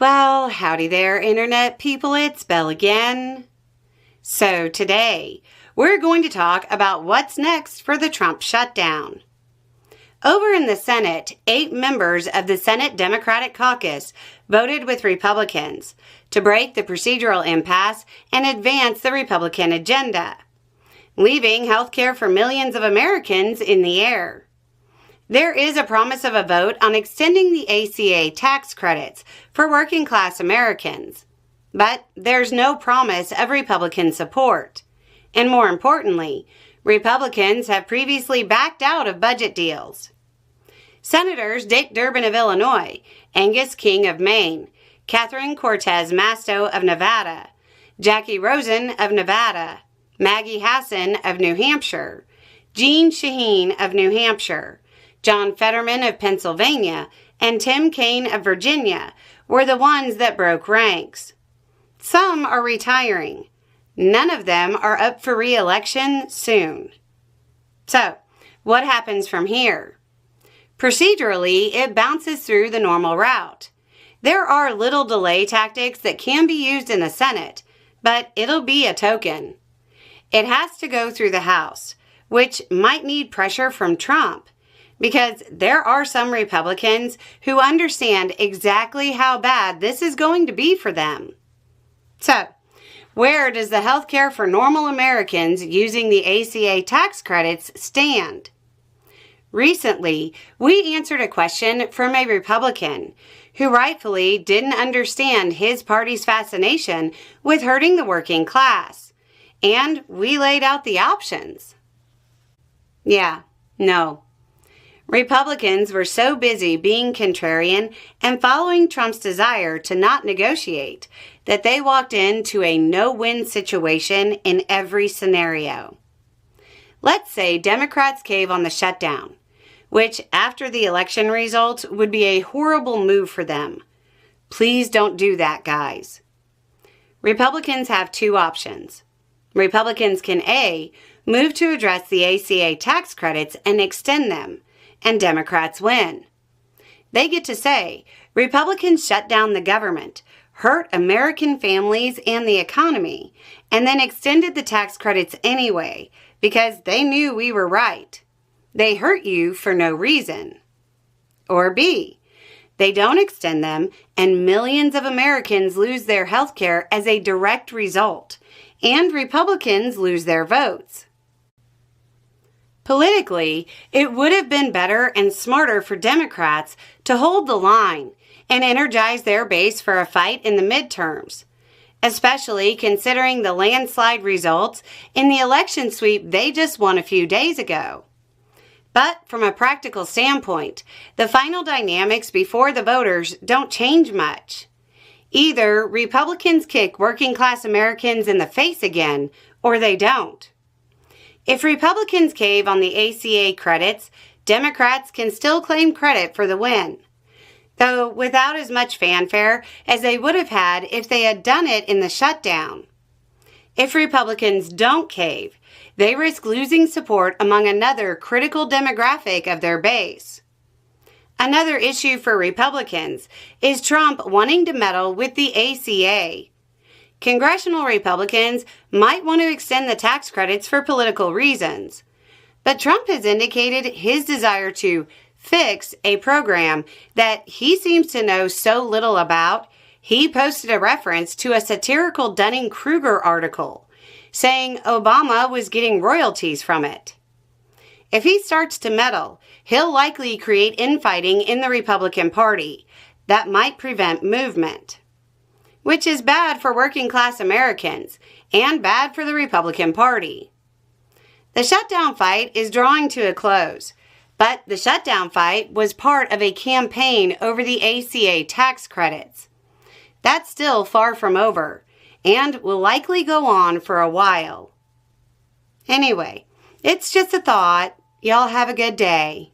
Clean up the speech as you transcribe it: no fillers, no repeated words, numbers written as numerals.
Well, howdy there, Internet people. It's Beau again. So today, we're going to talk about what's next for the Trump shutdown. Over in the Senate, 8 members of the Senate Democratic Caucus voted with Republicans to break the procedural impasse and advance the Republican agenda, leaving health care for millions of Americans in the air. There is a promise of a vote on extending the ACA tax credits for working-class Americans, but there's no promise of Republican support. And more importantly, Republicans have previously backed out of budget deals. Senators Dick Durbin of Illinois, Angus King of Maine, Catherine Cortez Masto of Nevada, Jackie Rosen of Nevada, Maggie Hassan of New Hampshire, Jeanne Shaheen of New Hampshire, John Fetterman of Pennsylvania, and Tim Kaine of Virginia were the ones that broke ranks. Some are retiring. None of them are up for re-election soon. So, what happens from here? Procedurally, it bounces through the normal route. There are little delay tactics that can be used in the Senate, but it'll be a token. It has to go through the House, which might need pressure from Trump, because there are some Republicans who understand exactly how bad this is going to be for them. So, where does the health care for normal Americans using the ACA tax credits stand? Recently, we answered a question from a Republican who rightfully didn't understand his party's fascination with hurting the working class, and we laid out the options. No. Republicans were so busy being contrarian and following Trump's desire to not negotiate that they walked into a no-win situation in every scenario. Let's say Democrats cave on the shutdown, which after the election results would be a horrible move for them. Please don't do that, guys. Republicans have 2 options. Republicans can A, move to address the ACA tax credits and extend them, and Democrats win. They get to say, Republicans shut down the government, hurt American families and the economy, and then extended the tax credits anyway because they knew we were right. They hurt you for no reason. Or B, they don't extend them and millions of Americans lose their health care as a direct result, and Republicans lose their votes. Politically, it would have been better and smarter for Democrats to hold the line and energize their base for a fight in the midterms, especially considering the landslide results in the election sweep they just won a few days ago. But from a practical standpoint, the final dynamics before the voters don't change much. Either Republicans kick working-class Americans in the face again, or they don't. If Republicans cave on the ACA credits, Democrats can still claim credit for the win, though without as much fanfare as they would have had if they had done it in the shutdown. If Republicans don't cave, they risk losing support among another critical demographic of their base. Another issue for Republicans is Trump wanting to meddle with the ACA. Congressional Republicans might want to extend the tax credits for political reasons, but Trump has indicated his desire to fix a program that he seems to know so little about. He posted a reference to a satirical Dunning-Kruger article, saying Obama was getting royalties from it. If he starts to meddle, he'll likely create infighting in the Republican Party that might prevent movement, which is bad for working-class Americans and bad for the Republican Party. The shutdown fight is drawing to a close, but the shutdown fight was part of a campaign over the ACA tax credits. That's still far from over and will likely go on for a while. Anyway, it's just a thought. Y'all have a good day.